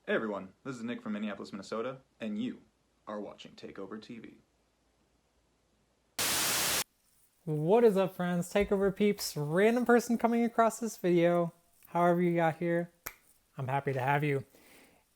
Hey everyone, this is Nick from Minneapolis, Minnesota, and you are watching Takeover TV. What is up, friends? Takeover peeps, random person coming across this video. However you got here, I'm happy to have you.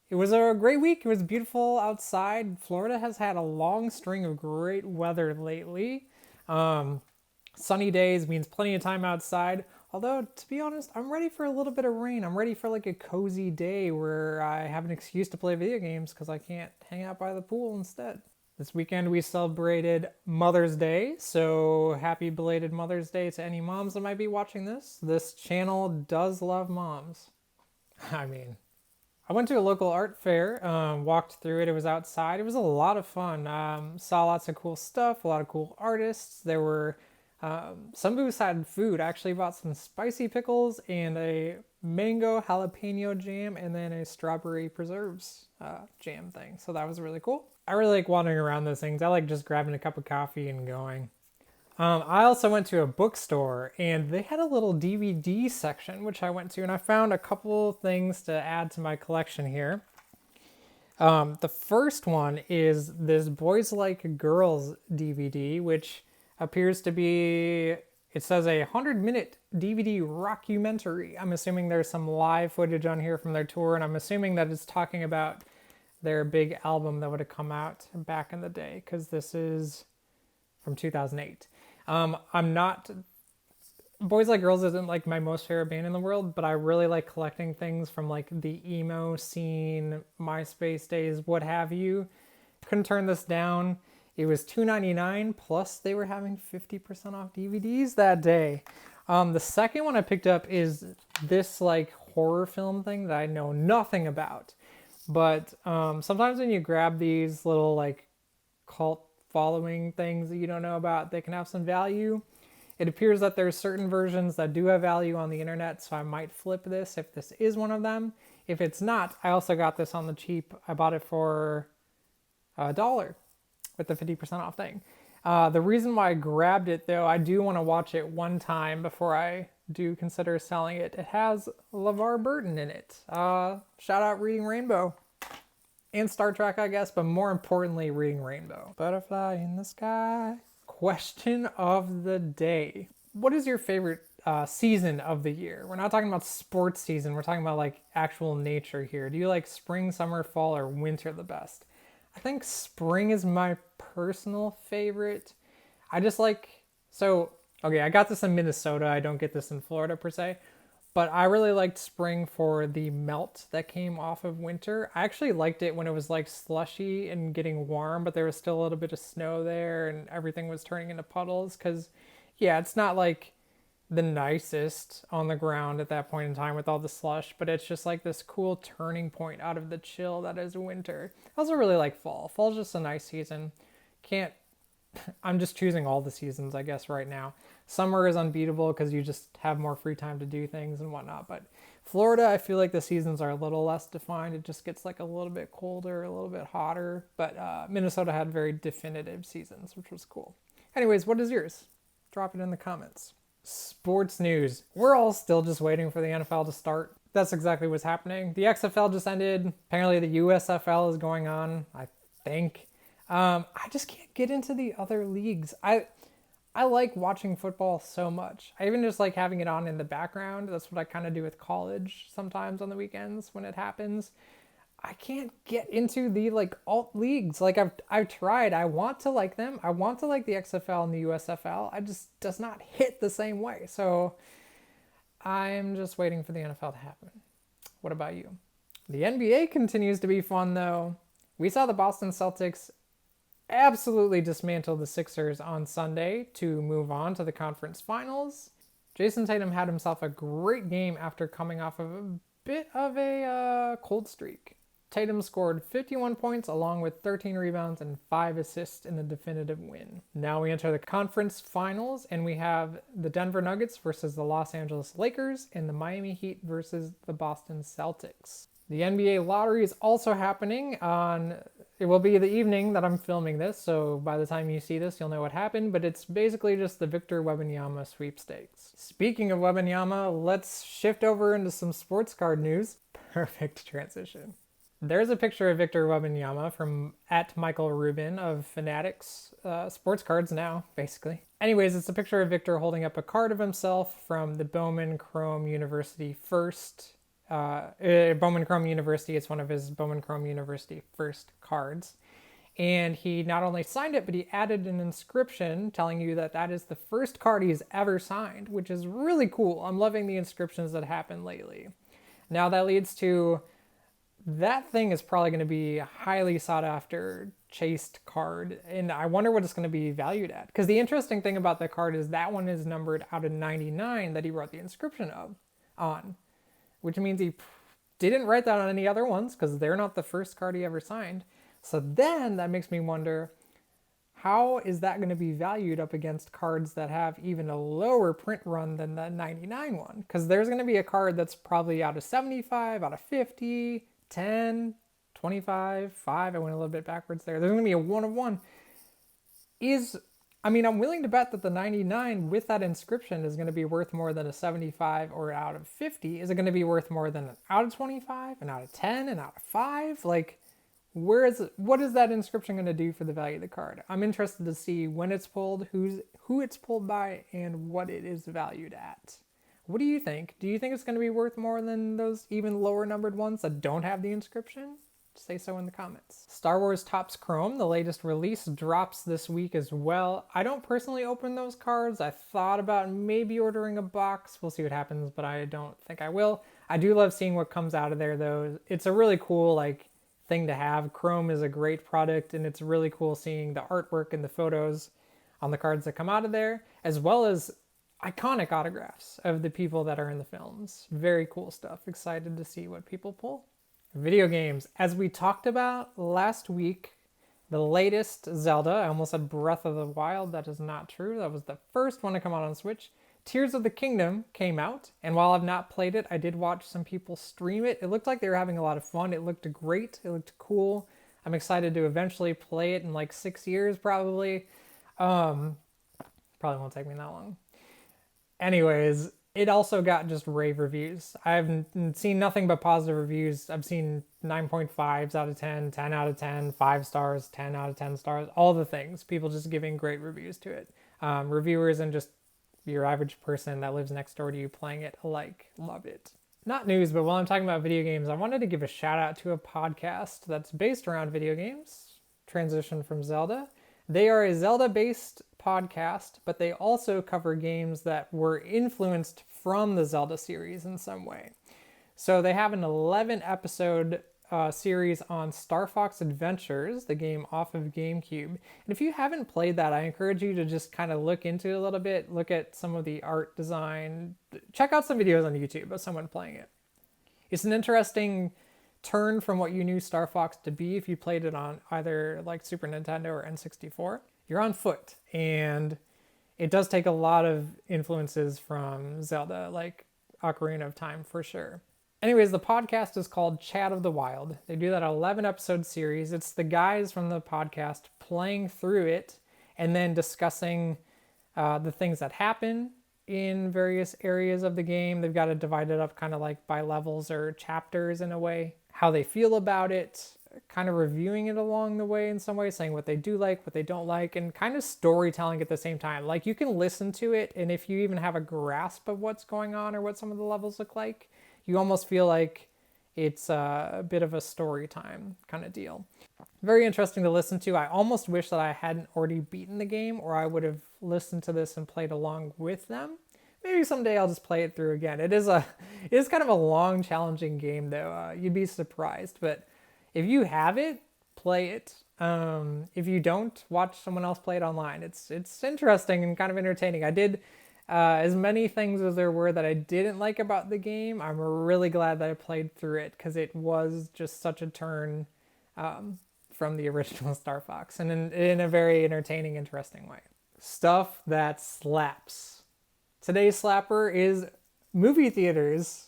It was a great week. It was beautiful outside. Florida has had a long string of great weather lately. Sunny days means plenty of time outside. Although, to be honest, I'm ready for a little bit of rain. I'm ready for like a cozy day where I have an excuse to play video games because I can't hang out by the pool instead. This weekend we celebrated Mother's Day, so happy belated Mother's Day to any moms that might be watching this. This channel does love moms. I mean, I went to a local art fair, walked through it. It was outside. It was a lot of fun. Saw lots of cool stuff, a lot of cool artists. There were some booths had food. I actually bought some spicy pickles and a mango jalapeno jam and then a strawberry preserves jam thing. So that was really cool. I really like wandering around those things. I like just grabbing a cup of coffee and going. I also went to a bookstore and they had a little DVD section, which I went to, and I found a couple things to add to my collection here. The first one is this Boys Like Girls DVD, which appears to be, it says a 100-minute DVD rockumentary. I'm assuming there's some live footage on here from their tour, and I'm assuming that it's talking about their big album that would have come out back in the day, because this is from 2008. I'm not, Boys Like Girls isn't like my most favorite band in the world, but I really like collecting things from like the emo scene, MySpace days, what have you. Couldn't turn this down. It was $2.99 plus they were having 50% off DVDs that day. The second one I picked up is this like horror film thing that I know nothing about. But sometimes when you grab these little like cult following things that you don't know about, they can have some value. It appears that there's certain versions that do have value on the internet, so I might flip this if this is one of them. If it's not, I also got this on the cheap. I bought it for $1 with the 50% off thing. The reason why I grabbed it, though, I do want to watch it one time before I do consider selling it. It has LeVar Burton in it. Shout out Reading Rainbow. And Star Trek, I guess, but more importantly, Reading Rainbow. Butterfly in the sky. Question of the day. What is your favorite season of the year? We're not talking about sports season. We're talking about like actual nature here. Do you like spring, summer, fall, or winter the best? I think spring is my personal favorite. I just like, okay, I got this in Minnesota. I don't get this in Florida per se. But I really liked spring for the melt that came off of winter. I actually liked it when it was like slushy and getting warm, but there was still a little bit of snow there and everything was turning into puddles. Because, yeah, it's not like the nicest on the ground at that point in time with all the slush, but it's just like this cool turning point out of the chill that is winter. I also really like fall. Fall's just a nice season. Can't I'm just choosing all the seasons, I guess, right now. Summer is unbeatable because you just have more free time to do things and whatnot. But Florida, I feel like the seasons are a little less defined. It just gets like a little bit colder, a little bit hotter. But Minnesota had very definitive seasons, which was cool. Anyways, what is yours? Drop it in the comments. Sports news. We're all still just waiting for the NFL to start. That's exactly what's happening. The XFL just ended. Apparently the USFL is going on, I think. I just can't get into the other leagues. I like watching football so much. I even just like having it on in the background. That's what I kind of do with college sometimes on the weekends when it happens. I can't get into the like alt leagues. Like I've tried. I want to like them. I want to like the XFL and the USFL. I just does not hit the same way. So I'm just waiting for the NFL to happen. What about you? The NBA continues to be fun though. We saw the Boston Celtics absolutely dismantled the Sixers on Sunday to move on to the conference finals. Jason Tatum had himself a great game after coming off of a bit of a cold streak. Tatum scored 51 points along with 13 rebounds and 5 assists in the definitive win. Now we enter the conference finals and we have the Denver Nuggets versus the Los Angeles Lakers and the Miami Heat versus the Boston Celtics. The NBA lottery is also happening on, it will be the evening that I'm filming this, so by the time you see this, you'll know what happened, but it's basically just the Victor Wembanyama sweepstakes. Speaking of Wembanyama, let's shift over into some sports card news. Perfect transition. There's a picture of Victor Wembanyama from @MichaelRubin of Fanatics Sports Cards now, basically. Anyways, it's a picture of Victor holding up a card of himself from the Bowman Chrome University First. Bowman Chrome University, it's one of his Bowman Chrome University First cards. And he not only signed it, but he added an inscription telling you that that is the first card he's ever signed, which is really cool. I'm loving the inscriptions that happen lately. Now that leads to that thing is probably going to be a highly sought after chased card, and I wonder what it's going to be valued at. Because the interesting thing about the card is that one is numbered out of 99 that he wrote the inscription on, which means he didn't write that on any other ones because they're not the first card he ever signed. So then that makes me wonder, how is that going to be valued up against cards that have even a lower print run than the 99 one? Because there's going to be a card that's probably out of 75, out of 50, 10, 25, 5. I went a little bit backwards there. There's going to be a 1 of 1. I'm willing to bet that the 99 with that inscription is going to be worth more than a 75 or out of 50. Is it going to be worth more than an out of 25, an out of 10, an out of 5? Like, what is that inscription going to do for the value of the card? I'm interested to see when it's pulled, who it's pulled by, and what it is valued at. What do you think? Do you think it's going to be worth more than those even lower numbered ones that don't have the inscription? Say so in the comments. Star Wars Topps Chrome, the latest release, drops this week as well. I don't personally open those cards. I thought about maybe ordering a box. We'll see what happens, but I don't think I will. I do love seeing what comes out of there though. It's a really cool thing to have. Chrome is a great product, and it's really cool seeing the artwork and the photos on the cards that come out of there, as well as iconic autographs of the people that are in the films. Very cool stuff. Excited to see what people pull. Video games. As we talked about last week, the latest Zelda, I almost said Breath of the Wild. That is not true. That was the first one to come out on Switch. Tears of the Kingdom came out, and while I've not played it, I did watch some people stream it. It looked like they were having a lot of fun. It looked great. It looked cool. I'm excited to eventually play it in 6 years probably. Probably won't take me that long. Anyways, it also got just rave reviews. I've seen nothing but positive reviews. I've seen 9.5s out of 10, 10 out of 10, 5 stars, 10 out of 10 stars, all the things. People just giving great reviews to it. Reviewers and just your average person that lives next door to you playing it alike love it. Not news, but while I'm talking about video games, I wanted to give a shout out to a podcast that's based around video games, transition from Zelda. They are a Zelda-based podcast, but they also cover games that were influenced from the Zelda series in some way. So they have an 11-episode series on Star Fox Adventures, the game off of GameCube. And if you haven't played that, I encourage you to just kind of look into it a little bit, look at some of the art design, check out some videos on YouTube of someone playing it. It's an interesting turn from what you knew Star Fox to be if you played it on either Super Nintendo or N64. You're on foot, and it does take a lot of influences from Zelda, like Ocarina of Time for sure. Anyways, the podcast is called Chat of the Wild. They do that 11-episode series. It's the guys from the podcast playing through it and then discussing the things that happen in various areas of the game. They've got it divided up kind of by levels or chapters in a way, how they feel about it, kind of reviewing it along the way in some way, saying what they do like, what they don't like, and kind of storytelling at the same time. You can listen to it, and if you even have a grasp of what's going on or what some of the levels look like, you almost feel like it's a bit of a story time kind of deal. Very interesting to listen to. I almost wish that I hadn't already beaten the game, or I would have listened to this and played along with them. Maybe someday I'll just play it through again. It is kind of a long, challenging game, though. You'd be surprised, but if you have it, play it. If you don't, watch someone else play it online. It's interesting and kind of entertaining. I did as many things as there were that I didn't like about the game. I'm really glad that I played through it because it was just such a turn from the original Star Fox, and in a very entertaining, interesting way. Stuff that slaps. Today's slapper is movie theaters.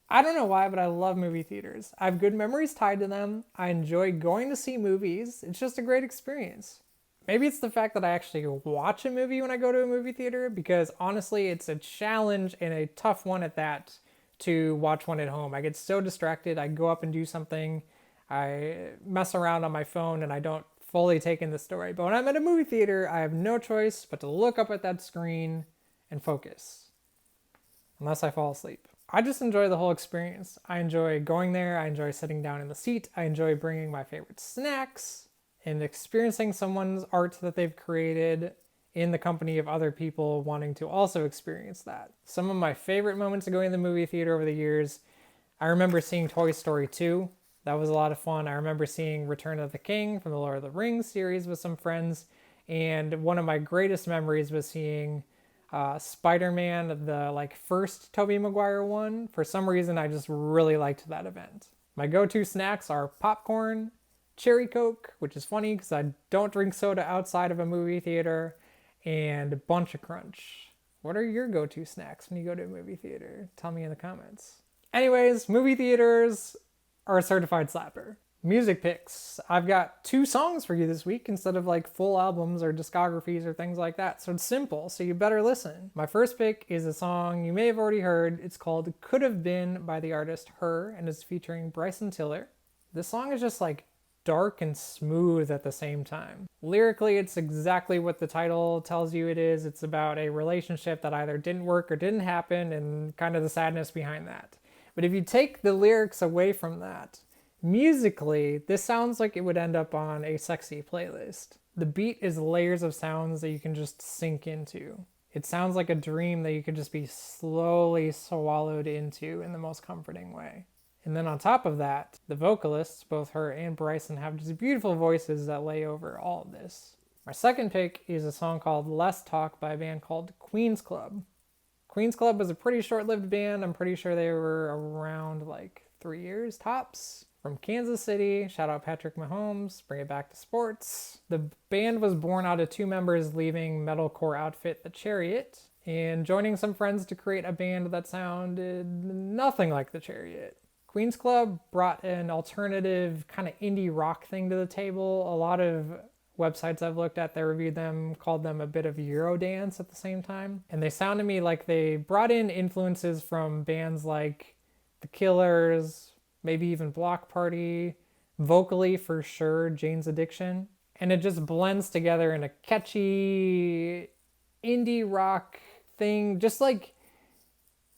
I don't know why, but I love movie theaters. I have good memories tied to them. I enjoy going to see movies. It's just a great experience. Maybe it's the fact that I actually watch a movie when I go to a movie theater, because honestly, it's a challenge and a tough one at that to watch one at home. I get so distracted. I go up and do something. I mess around on my phone and I don't fully take in the story. But when I'm at a movie theater, I have no choice but to look up at that screen and focus, unless I fall asleep. I just enjoy the whole experience. I enjoy going there. I enjoy sitting down in the seat. I enjoy bringing my favorite snacks and experiencing someone's art that they've created in the company of other people wanting to also experience that. Some of my favorite moments of going to the movie theater over the years, I remember seeing Toy Story 2. That was a lot of fun. I remember seeing Return of the King from the Lord of the Rings series with some friends. And one of my greatest memories was seeing Spider-Man, the first Tobey Maguire one. For some reason, I just really liked that event. My go-to snacks are popcorn, cherry Coke, which is funny because I don't drink soda outside of a movie theater, and Bunch of Crunch. What are your go-to snacks when you go to a movie theater? Tell me in the comments. Anyways, movie theaters are a certified slapper. Music picks. I've got 2 songs for you this week instead of full albums or discographies or things like that. So it's simple, so you better listen. My first pick is a song you may have already heard. It's called Could Have Been by the artist H.E.R. and is featuring Bryson Tiller. This song is just dark and smooth at the same time. Lyrically, it's exactly what the title tells you it is. It's about a relationship that either didn't work or didn't happen and kind of the sadness behind that. But if you take the lyrics away from that, musically, this sounds like it would end up on a sexy playlist. The beat is layers of sounds that you can just sink into. It sounds like a dream that you could just be slowly swallowed into in the most comforting way. And then on top of that, the vocalists, both H.E.R. and Bryson, have just beautiful voices that lay over all of this. My second pick is a song called Less Talk by a band called Queen's Club. Queen's Club was a pretty short-lived band. I'm pretty sure they were around 3 years tops. From Kansas City, shout out Patrick Mahomes, bring it back to sports. The band was born out of 2 members leaving metalcore outfit The Chariot and joining some friends to create a band that sounded nothing like The Chariot. Queen's Club brought an alternative kind of indie rock thing to the table. A lot of websites I've looked at that reviewed them called them a bit of Eurodance at the same time. And they sound to me like they brought in influences from bands like The Killers, maybe even Block Party, vocally for sure, Jane's Addiction. And it just blends together in a catchy indie rock thing, just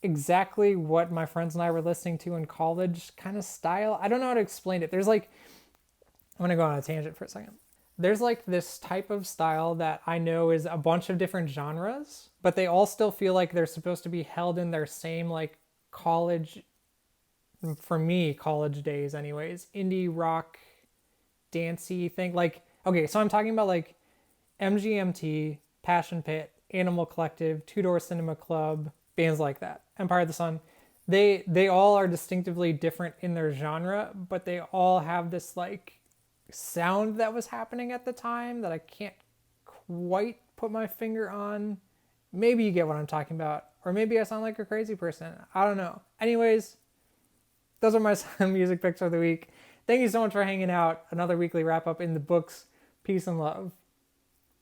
exactly what my friends and I were listening to in college kind of style. I don't know how to explain it. There's I'm going to go on a tangent for a second. There's this type of style that I know is a bunch of different genres, but they all still feel like they're supposed to be held in their same college, for me, college days anyways, indie rock, dancey thing. Okay, so I'm talking about MGMT, Passion Pit, Animal Collective, Two Door Cinema Club, bands like that, Empire of the Sun. They all are distinctively different in their genre, but they all have this sound that was happening at the time that I can't quite put my finger on. Maybe you get what I'm talking about, or maybe I sound like a crazy person. I don't know. Anyways, those are my music picks of the week. Thank you so much for hanging out. Another weekly wrap up in the books. Peace and love.